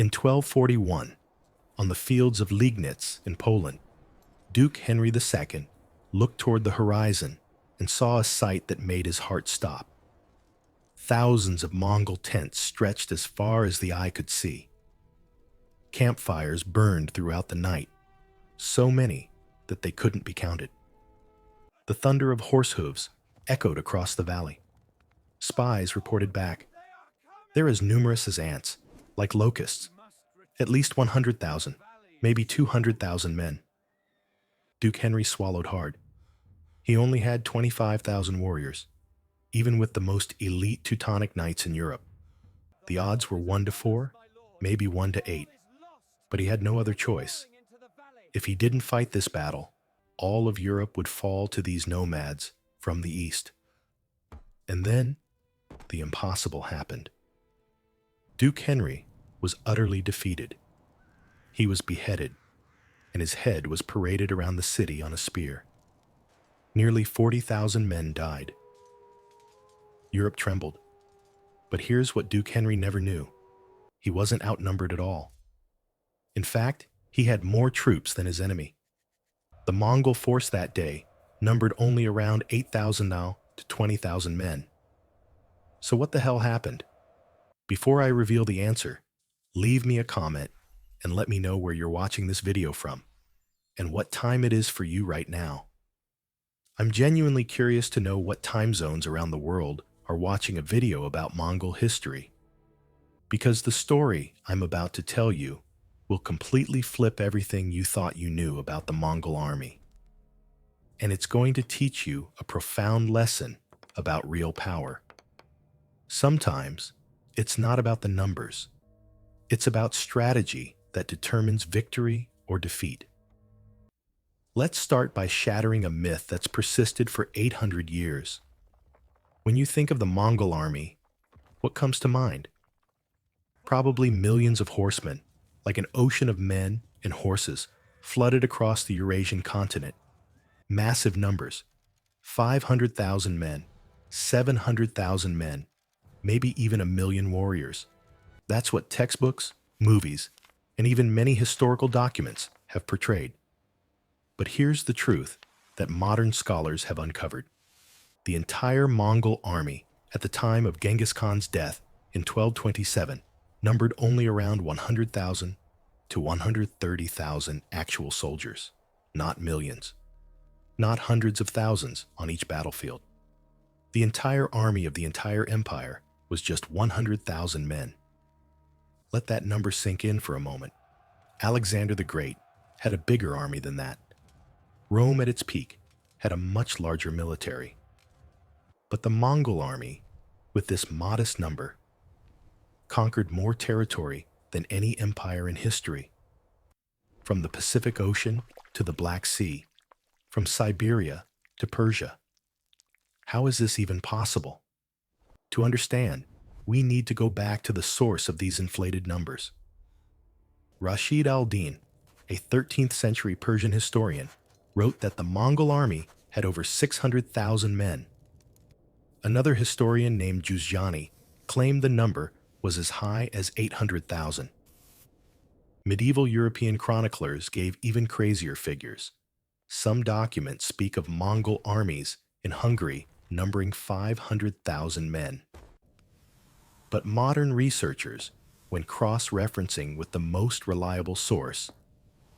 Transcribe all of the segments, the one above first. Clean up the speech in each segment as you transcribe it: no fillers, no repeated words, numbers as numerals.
In 1241, on the fields of Liegnitz in Poland, Duke Henry II looked toward the horizon and saw a sight that made his heart stop. Thousands of Mongol tents stretched as far as the eye could see. Campfires burned throughout the night, so many that they couldn't be counted. The thunder of horse hooves echoed across the valley. Spies reported back, "They're as numerous as ants, like locusts. At least 100,000, maybe 200,000 men." Duke Henry swallowed hard. He only had 25,000 warriors, even with the most elite Teutonic knights in Europe. The odds were 1 to 4, maybe 1 to 8, but he had no other choice. If he didn't fight this battle, all of Europe would fall to these nomads from the east. And then, the impossible happened. Duke Henry was utterly defeated. He was beheaded, and his head was paraded around the city on a spear. Nearly 40,000 men died. Europe trembled. But here's what Duke Henry never knew. He wasn't outnumbered at all. In fact, he had more troops than his enemy. The Mongol force that day numbered only around 8,000 now to 20,000 men. So what the hell happened? Before I reveal the answer, leave me a comment and let me know where you're watching this video from and what time it is for you right now. I'm genuinely curious to know what time zones around the world are watching a video about Mongol history, because the story I'm about to tell you will completely flip everything you thought you knew about the Mongol army. And it's going to teach you a profound lesson about real power. Sometimes it's not about the numbers. It's about strategy that determines victory or defeat. Let's start by shattering a myth that's persisted for 800 years. When you think of the Mongol army, what comes to mind? Probably millions of horsemen, like an ocean of men and horses, flooded across the Eurasian continent. Massive numbers, 500,000 men, 700,000 men, maybe even 1 million warriors. That's what textbooks, movies, and even many historical documents have portrayed. But here's the truth that modern scholars have uncovered. The entire Mongol army at the time of Genghis Khan's death in 1227 numbered only around 100,000 to 130,000 actual soldiers, not millions, not hundreds of thousands on each battlefield. The entire army of the entire empire was just 100,000 men. Let that number sink in for a moment. Alexander the Great had a bigger army than that. Rome at its peak had a much larger military. But the Mongol army, with this modest number, conquered more territory than any empire in history. From the Pacific Ocean to the Black Sea, from Siberia to Persia. How is this even possible? To understand, we need to go back to the source of these inflated numbers. Rashid al-Din, a 13th century Persian historian, wrote that the Mongol army had over 600,000 men. Another historian named Juzjani claimed the number was as high as 800,000. Medieval European chroniclers gave even crazier figures. Some documents speak of Mongol armies in Hungary numbering 500,000 men. But modern researchers, when cross-referencing with the most reliable source,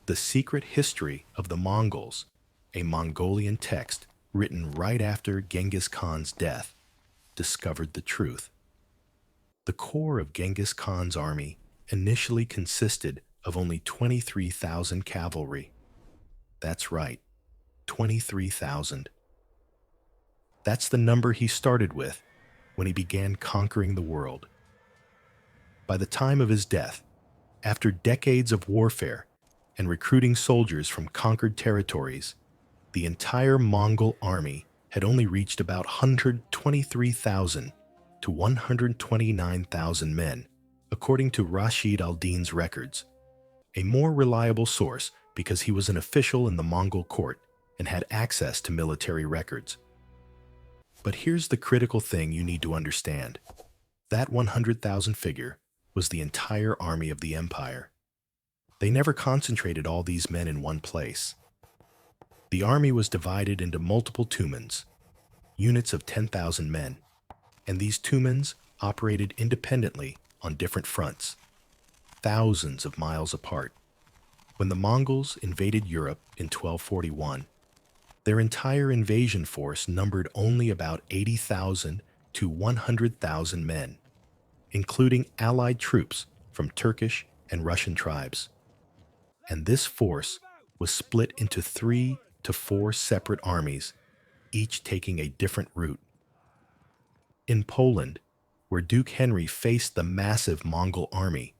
The Secret History of the Mongols, a Mongolian text written right after Genghis Khan's death, discovered the truth. The core of Genghis Khan's army initially consisted of only 23,000 cavalry. That's right, 23,000. That's the number he started with when he began conquering the world. By the time of his death, after decades of warfare and recruiting soldiers from conquered territories, the entire Mongol army had only reached about 123,000 to 129,000 men, according to Rashid al-Din's records, a more reliable source because he was an official in the Mongol court and had access to military records. But here's the critical thing you need to understand. That 100,000 figure was the entire army of the empire. They never concentrated all these men in one place. The army was divided into multiple tumens, units of 10,000 men, and these tumens operated independently on different fronts, thousands of miles apart. When the Mongols invaded Europe in 1241, their entire invasion force numbered only about 80,000 to 100,000 men, including allied troops from Turkish and Russian tribes. And this force was split into 3 to 4 separate armies, each taking a different route. In Poland, where Duke Henry faced the massive Mongol army,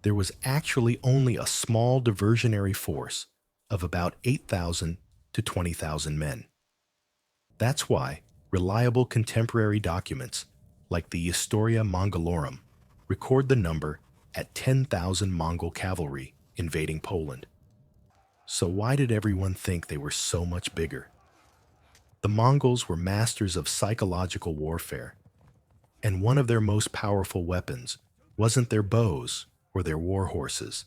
there was actually only a small diversionary force of about 8,000 to 20,000 men. That's why reliable contemporary documents, like the Historia Mongolorum, record the number at 10,000 Mongol cavalry invading Poland. So why did everyone think they were so much bigger? The Mongols were masters of psychological warfare, and one of their most powerful weapons wasn't their bows or their war horses.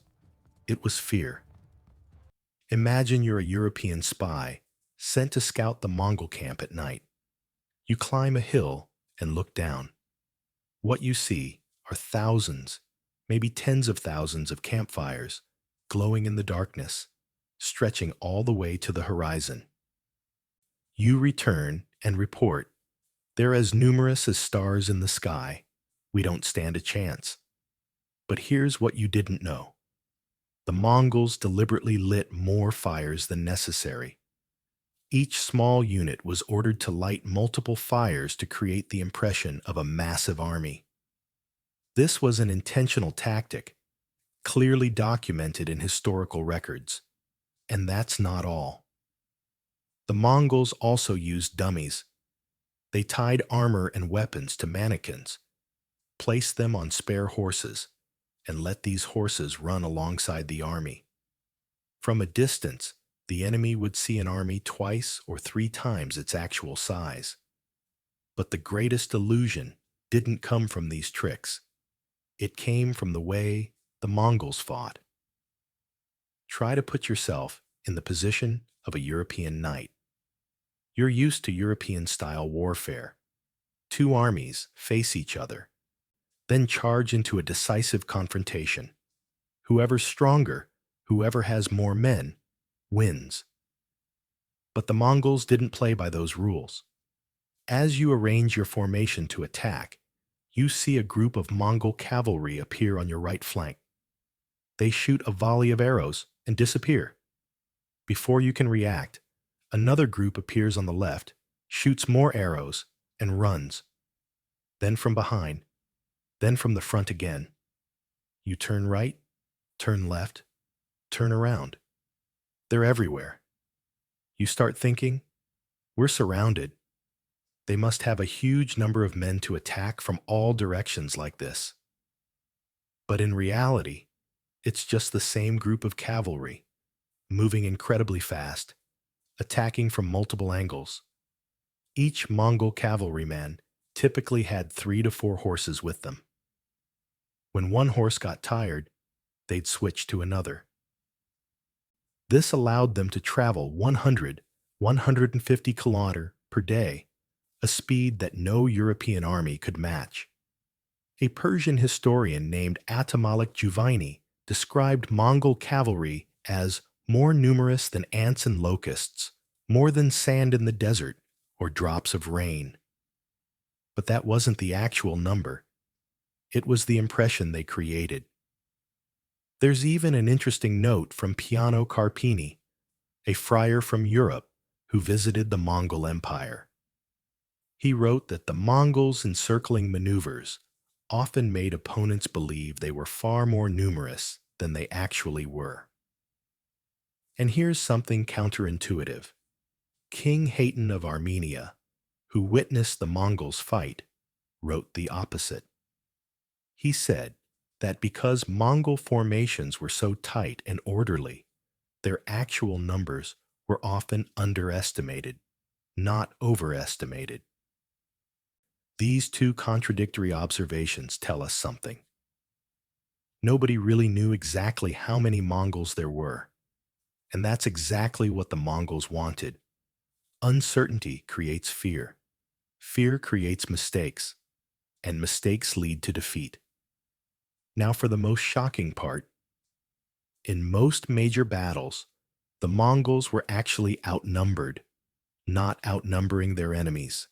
It was fear. Imagine you're a European spy sent to scout the Mongol camp at night. You climb a hill and look down. What you see are thousands, maybe tens of thousands of campfires glowing in the darkness, stretching all the way to the horizon. You return and report, "They're as numerous as stars in the sky. We don't stand a chance." But here's what you didn't know. The Mongols deliberately lit more fires than necessary. Each small unit was ordered to light multiple fires to create the impression of a massive army. This was an intentional tactic, clearly documented in historical records. And that's not all. The Mongols also used dummies. They tied armor and weapons to mannequins, placed them on spare horses, and let these horses run alongside the army. From a distance, the enemy would see an army 2 or 3 times its actual size. But the greatest illusion didn't come from these tricks. It came from the way the Mongols fought. Try to put yourself in the position of a European knight. You're used to European-style warfare. 2 armies face each other, then charge into a decisive confrontation. Whoever's stronger, whoever has more men, wins. But the Mongols didn't play by those rules. As you arrange your formation to attack, you see a group of Mongol cavalry appear on your right flank. They shoot a volley of arrows and disappear. Before you can react, another group appears on the left, shoots more arrows, and runs. Then from behind, then from the front again. You turn right, turn left, turn around. They're everywhere. You start thinking, we're surrounded. They must have a huge number of men to attack from all directions like this. But in reality, it's just the same group of cavalry, moving incredibly fast, attacking from multiple angles. Each Mongol cavalryman typically had 3 to 4 horses with them. When one horse got tired, they'd switch to another. This allowed them to travel 150 km per day, a speed that no European army could match. A Persian historian named Atamalik Juvaini described Mongol cavalry as more numerous than ants and locusts, more than sand in the desert or drops of rain. But that wasn't the actual number. It was the impression they created. There's even an interesting note from Piano Carpini, a friar from Europe who visited the Mongol Empire. He wrote that the Mongols' encircling maneuvers often made opponents believe they were far more numerous than they actually were. And here's something counterintuitive. King Hayton of Armenia, who witnessed the Mongols fight, wrote the opposite. He said that because Mongol formations were so tight and orderly, their actual numbers were often underestimated, not overestimated. These two contradictory observations tell us something. Nobody really knew exactly how many Mongols there were, and that's exactly what the Mongols wanted. Uncertainty creates fear. Fear creates mistakes, and mistakes lead to defeat. Now for the most shocking part. In most major battles, the Mongols were actually outnumbered, not outnumbering their enemies.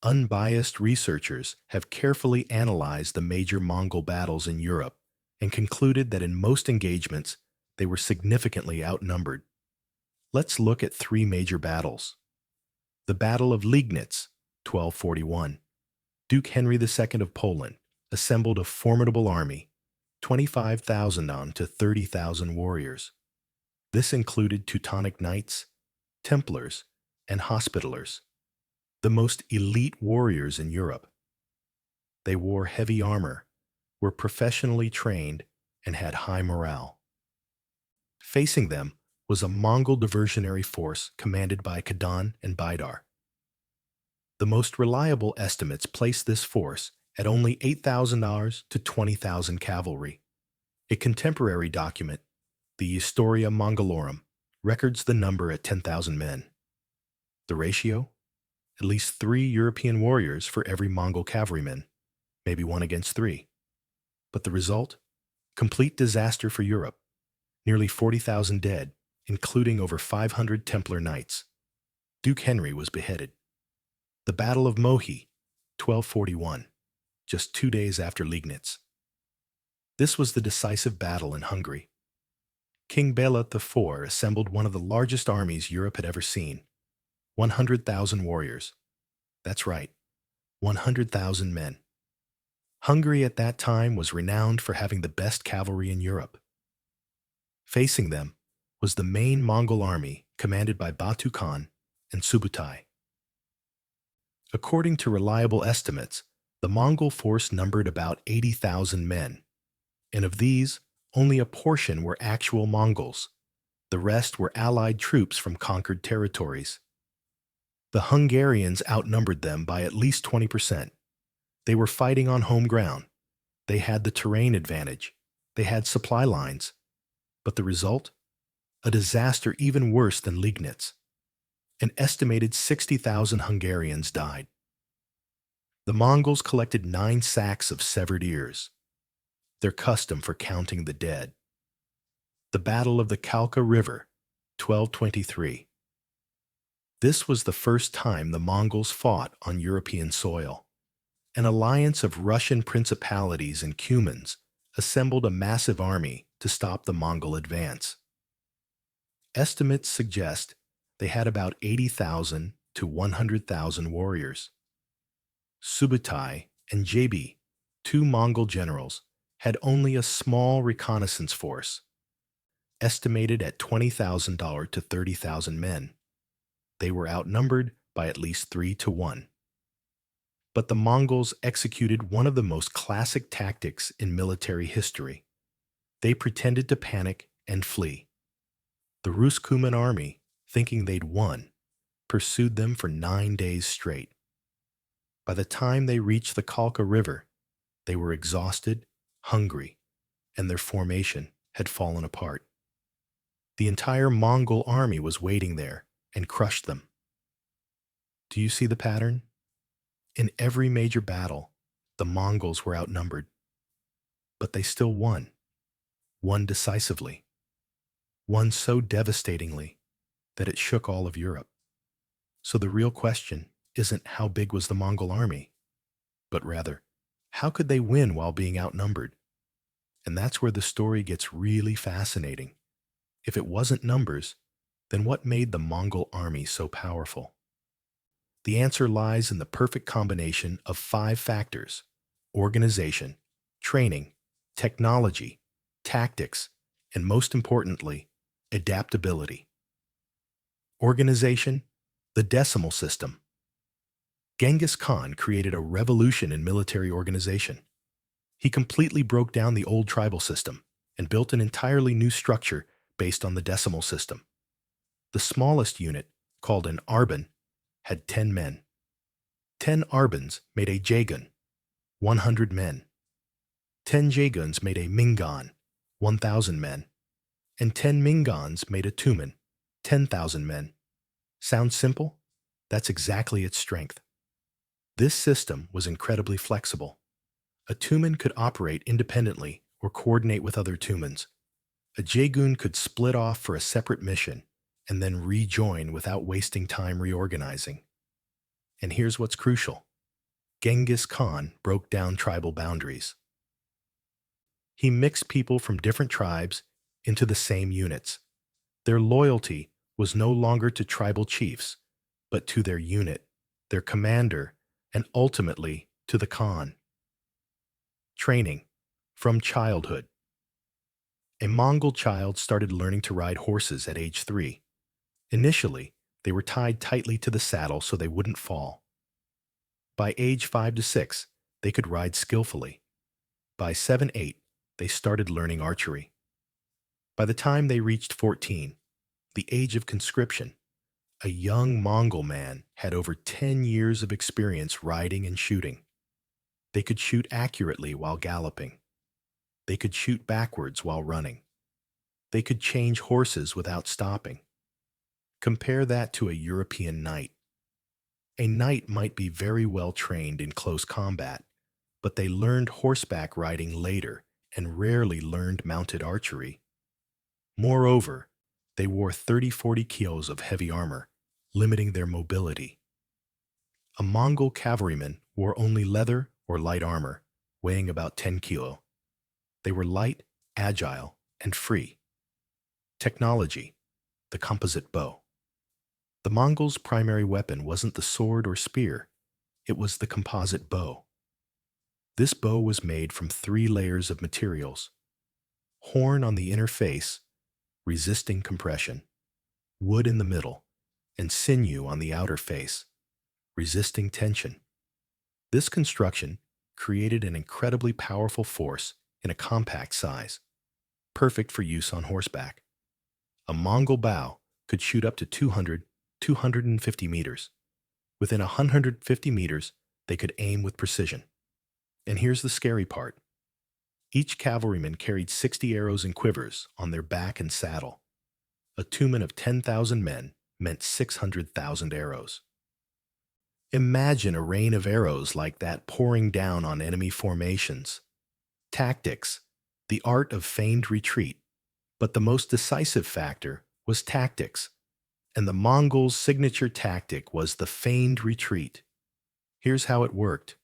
Unbiased researchers have carefully analyzed the major Mongol battles in Europe and concluded that in most engagements, they were significantly outnumbered. Let's look at three major battles. The Battle of Liegnitz, 1241. Duke Henry II of Poland assembled a formidable army, 25,000 on to 30,000 warriors. This included Teutonic Knights, Templars, and Hospitallers, the most elite warriors in Europe. They wore heavy armor, were professionally trained, and had high morale. Facing them was a Mongol diversionary force commanded by Kadan and Baidar. The most reliable estimates place this force at only $8,000 to 20,000 cavalry. A contemporary document, the Historia Mongolorum, records the number at 10,000 men. The ratio? At least 3 European warriors for every Mongol cavalryman, maybe 1 against 3. But the result? Complete disaster for Europe. Nearly 40,000 dead, including over 500 Templar knights. Duke Henry was beheaded. The Battle of Mohi, 1241, just 2 days after Liegnitz. This was the decisive battle in Hungary. King Bela IV assembled one of the largest armies Europe had ever seen, 100,000 warriors. That's right, 100,000 men. Hungary at that time was renowned for having the best cavalry in Europe. Facing them was the main Mongol army commanded by Batu Khan and Subutai. According to reliable estimates, the Mongol force numbered about 80,000 men, and of these, only a portion were actual Mongols. The rest were allied troops from conquered territories. The Hungarians outnumbered them by at least 20%. They were fighting on home ground. They had the terrain advantage. They had supply lines. But the result? A disaster even worse than Liegnitz. An estimated 60,000 Hungarians died. The Mongols collected 9 sacks of severed ears, their custom for counting the dead. The Battle of the Kalka River, 1223. This was the first time the Mongols fought on European soil. An alliance of Russian principalities and Cumans assembled a massive army to stop the Mongol advance. Estimates suggest they had about 80,000 to 100,000 warriors. Subutai and Jebi, 2 Mongol generals, had only a small reconnaissance force, estimated at $20,000 to 30,000 men. They were outnumbered by at least 3 to 1. But the Mongols executed one of the most classic tactics in military history. They pretended to panic and flee. The Rus-Kuman army, thinking they'd won, pursued them for 9 days straight. By the time they reached the Kalka River, they were exhausted, hungry, and their formation had fallen apart. The entire Mongol army was waiting there and crushed them. Do you see the pattern? In every major battle, the Mongols were outnumbered. But they still won. Won decisively. Won so devastatingly that it shook all of Europe. So the real question isn't how big was the Mongol army, but rather, how could they win while being outnumbered? And that's where the story gets really fascinating. If it wasn't numbers, then what made the Mongol army so powerful? The answer lies in the perfect combination of 5 factors: organization, training, technology, tactics, and most importantly, adaptability. Organization, the decimal system. Genghis Khan created a revolution in military organization. He completely broke down the old tribal system and built an entirely new structure based on the decimal system. The smallest unit, called an arban, had 10 men. 10 arbans made a jagun, 100 men. 10 Jaguns made a Mingan, 1,000 men, and 10 Mingans made a Tumen, 10,000 men. Sounds simple? That's exactly its strength. This system was incredibly flexible. A Tumen could operate independently or coordinate with other Tumens. A Jagun could split off for a separate mission and then rejoin without wasting time reorganizing. And here's what's crucial. Genghis Khan broke down tribal boundaries. He mixed people from different tribes into the same units. Their loyalty was no longer to tribal chiefs, but to their unit, their commander, and ultimately to the Khan. Training from childhood. A Mongol child started learning to ride horses at age 3. Initially, they were tied tightly to the saddle so they wouldn't fall. By age 5 to 6, they could ride skillfully. By 7-8, they started learning archery. By the time they reached 14, the age of conscription, a young Mongol man had over 10 years of experience riding and shooting. They could shoot accurately while galloping. They could shoot backwards while running. They could change horses without stopping. Compare that to a European knight. A knight might be very well trained in close combat, but they learned horseback riding later and rarely learned mounted archery. Moreover, they wore 30-40 kilos of heavy armor, limiting their mobility. A Mongol cavalryman wore only leather or light armor, weighing about 10 kilo. They were light, agile, and free. Technology, the composite bow. The Mongols' primary weapon wasn't the sword or spear, it was the composite bow. This bow was made from 3 layers of materials: horn on the inner face, resisting compression, wood in the middle, and sinew on the outer face, resisting tension. This construction created an incredibly powerful force in a compact size, perfect for use on horseback. A Mongol bow could shoot up to 250 meters. Within 150 meters, they could aim with precision. And here's the scary part. Each cavalryman carried 60 arrows and quivers on their back and saddle. A tumen of 10,000 men meant 600,000 arrows. Imagine a rain of arrows like that pouring down on enemy formations. Tactics, the art of feigned retreat. But the most decisive factor was tactics, and the Mongols' signature tactic was the feigned retreat. Here's how it worked.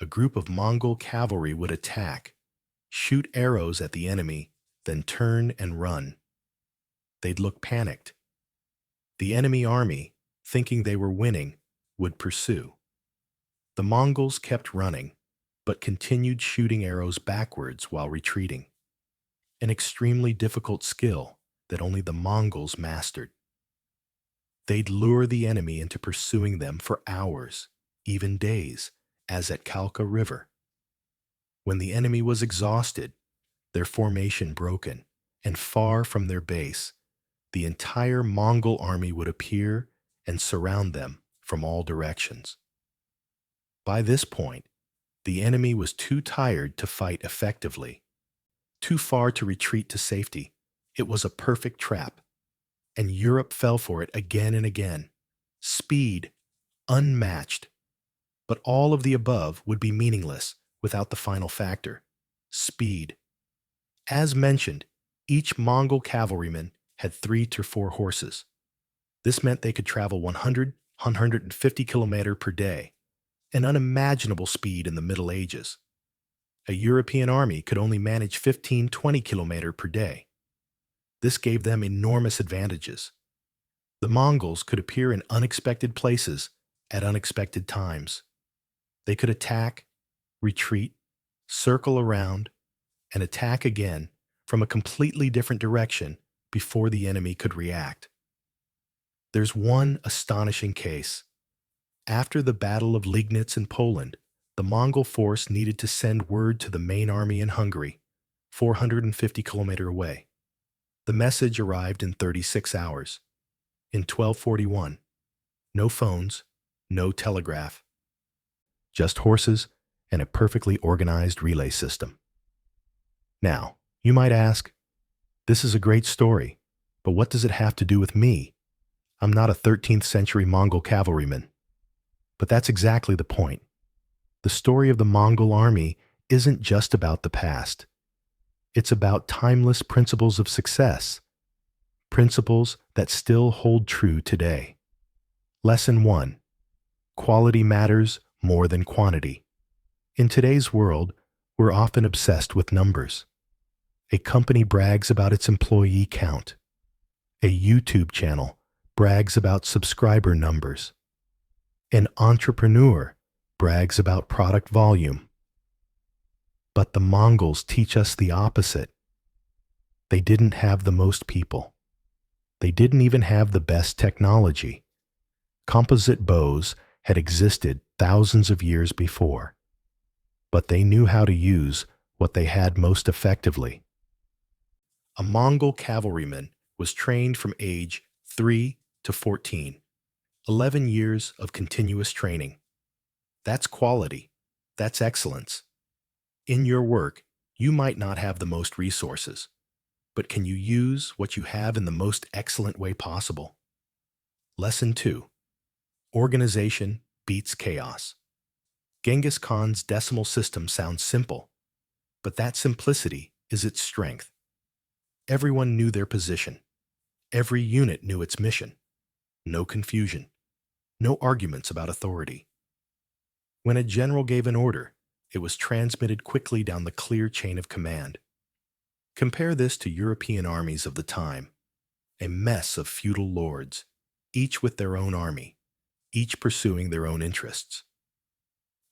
A group of Mongol cavalry would attack, shoot arrows at the enemy, then turn and run. They'd look panicked. The enemy army, thinking they were winning, would pursue. The Mongols kept running, but continued shooting arrows backwards while retreating. An extremely difficult skill that only the Mongols mastered. They'd lure the enemy into pursuing them for hours, even days, as at Kalka River. When the enemy was exhausted, their formation broken, and far from their base, the entire Mongol army would appear and surround them from all directions. By this point, the enemy was too tired to fight effectively, too far to retreat to safety. It was a perfect trap, and Europe fell for it again and again. Speed, unmatched. But all of the above would be meaningless without the final factor: speed. As mentioned, each Mongol cavalryman had 3 to 4 horses. This meant they could travel 150 kilometers per day, an unimaginable speed in the Middle Ages. A European army could only manage 15-20 kilometers per day. This gave them enormous advantages. The Mongols could appear in unexpected places at unexpected times. They could attack, retreat, circle around, and attack again from a completely different direction before the enemy could react. There's one astonishing case. After the Battle of Liegnitz in Poland, the Mongol force needed to send word to the main army in Hungary, 450 kilometers away. The message arrived in 36 hours. In 1241, no phones, no telegraph. Just horses and a perfectly organized relay system. Now, you might ask, this is a great story, but what does it have to do with me? I'm not a 13th century Mongol cavalryman. But that's exactly the point. The story of the Mongol army isn't just about the past. It's about timeless principles of success, principles that still hold true today. Lesson 1. Quality matters more than quantity. In today's world, we're often obsessed with numbers. A company brags about its employee count. A YouTube channel brags about subscriber numbers. An entrepreneur brags about product volume. But the Mongols teach us the opposite. They didn't have the most people. They didn't even have the best technology. Composite bows had existed thousands of years before, but they knew how to use what they had most effectively. A Mongol cavalryman was trained from age 3 to 14, 11 years of continuous training. That's quality. That's excellence. In your work, you might not have the most resources, but can you use what you have in the most excellent way possible? Lesson 2. Organization beats chaos. Genghis Khan's decimal system sounds simple, but that simplicity is its strength. Everyone knew their position. Every unit knew its mission. No confusion. No arguments about authority. When a general gave an order, it was transmitted quickly down the clear chain of command. Compare this to European armies of the time, a mess of feudal lords, each with their own army, each pursuing their own interests.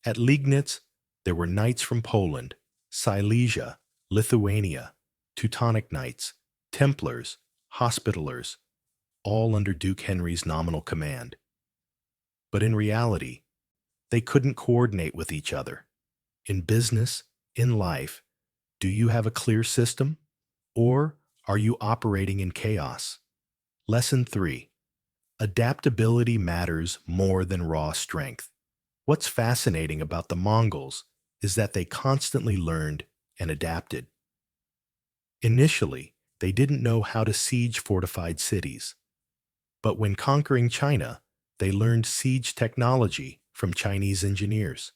At Liegnitz, there were knights from Poland, Silesia, Lithuania, Teutonic Knights, Templars, Hospitallers, all under Duke Henry's nominal command. But in reality, they couldn't coordinate with each other. In business, in life, do you have a clear system? Or are you operating in chaos? Lesson 3. Adaptability matters more than raw strength. What's fascinating about the Mongols is that they constantly learned and adapted. Initially, they didn't know how to siege fortified cities. But when conquering China, they learned siege technology from Chinese engineers.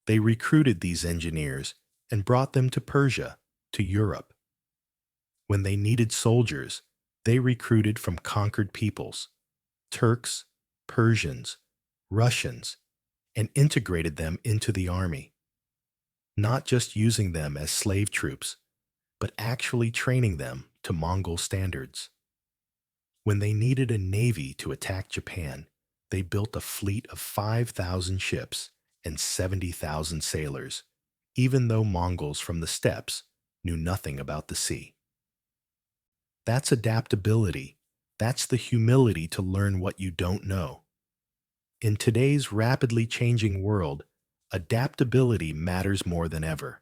They recruited these engineers and brought them to Persia, to Europe. When they needed soldiers, they recruited from conquered peoples, Turks, Persians, Russians, and integrated them into the army. Not just using them as slave troops, but actually training them to Mongol standards. When they needed a navy to attack Japan, they built a fleet of 5,000 ships and 70,000 sailors, even though Mongols from the steppes knew nothing about the sea. That's adaptability. That's the humility to learn what you don't know. In today's rapidly changing world, adaptability matters more than ever.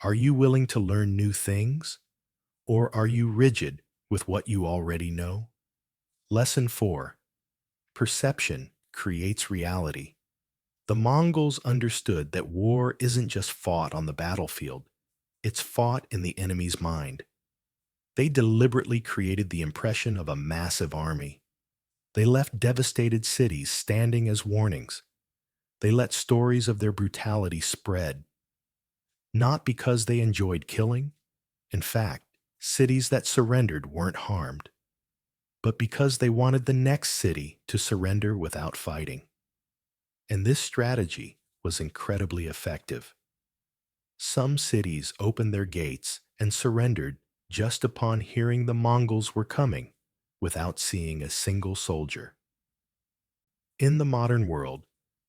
Are you willing to learn new things? Or are you rigid with what you already know? Lesson 4. Perception creates reality. The Mongols understood that war isn't just fought on the battlefield, it's fought in the enemy's mind. They deliberately created the impression of a massive army. They left devastated cities standing as warnings. They let stories of their brutality spread. Not because they enjoyed killing. In fact, cities that surrendered weren't harmed. But because they wanted the next city to surrender without fighting. And this strategy was incredibly effective. Some cities opened their gates and surrendered just upon hearing the Mongols were coming, without seeing a single soldier. In the modern world,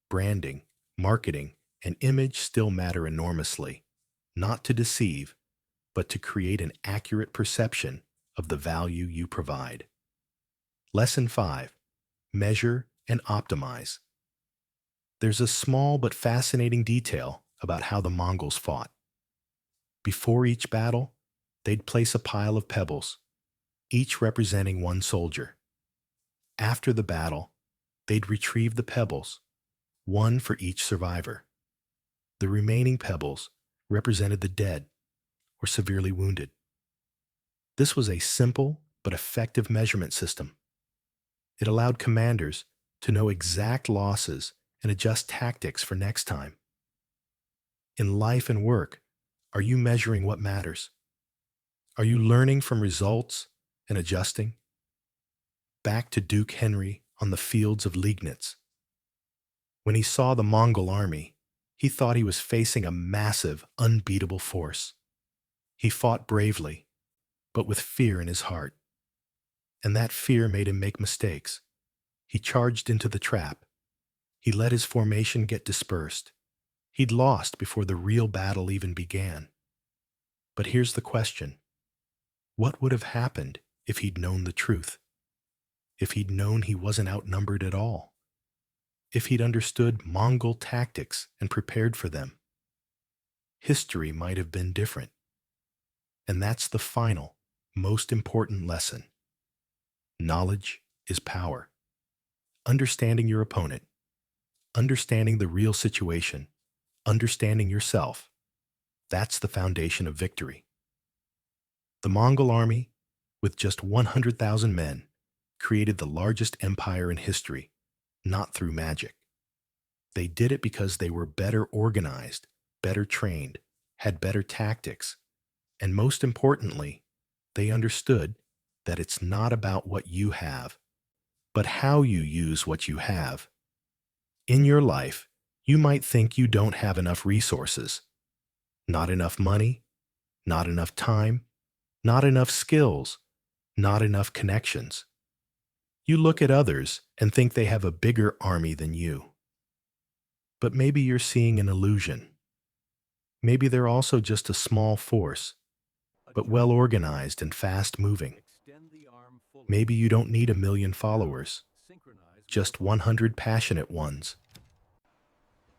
branding, marketing, and image still matter enormously, not to deceive, but to create an accurate perception of the value you provide. Lesson 5. Measure and optimize. There's a small but fascinating detail about how the Mongols fought. Before each battle, they'd place a pile of pebbles, each representing one soldier. After the battle, they'd retrieve the pebbles, one for each survivor. The remaining pebbles represented the dead or severely wounded. This was a simple but effective measurement system. It allowed commanders to know exact losses and adjust tactics for next time. In life and work, are you measuring what matters? Are you learning from results and adjusting? Back to Duke Henry on the fields of Liegnitz. When he saw the Mongol army, he thought he was facing a massive, unbeatable force. He fought bravely, but with fear in his heart. And that fear made him make mistakes. He charged into the trap. He let his formation get dispersed. He'd lost before the real battle even began. But here's the question. What would have happened if he'd known the truth? If he'd known he wasn't outnumbered at all? If he'd understood Mongol tactics and prepared for them? History might have been different. And that's the final, most important lesson. Knowledge is power. Understanding your opponent, understanding the real situation, understanding yourself, that's the foundation of victory. The Mongol army, with just 100,000 men, created the largest empire in history, not through magic. They did it because they were better organized, better trained, had better tactics, and most importantly, they understood that it's not about what you have, but how you use what you have. In your life, you might think you don't have enough resources, not enough money, not enough time, not enough skills, not enough connections. You look at others and think they have a bigger army than you. But maybe you're seeing an illusion. Maybe they're also just a small force, but well organized and fast moving. Maybe you don't need 1,000,000 followers, just 100 passionate ones.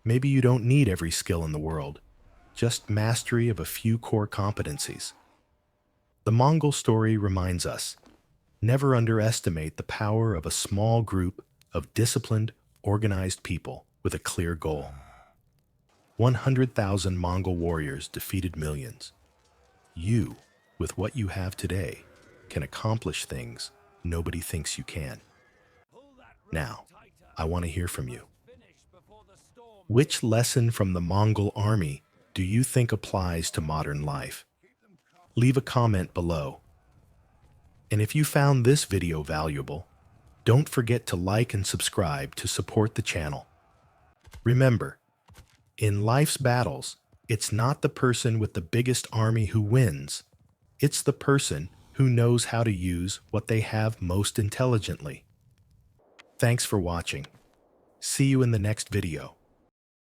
Maybe you don't need every skill in the world, just mastery of a few core competencies. The Mongol story reminds us, never underestimate the power of a small group of disciplined, organized people with a clear goal. 100,000 Mongol warriors defeated millions. You, with what you have today, can accomplish things nobody thinks you can. Now, I want to hear from you. Which lesson from the Mongol army do you think applies to modern life? Leave a comment below. And if you found this video valuable, don't forget to like and subscribe to support the channel. Remember, in life's battles, it's not the person with the biggest army who wins. It's the person who knows how to use what they have most intelligently. Thanks for watching. See you in the next video.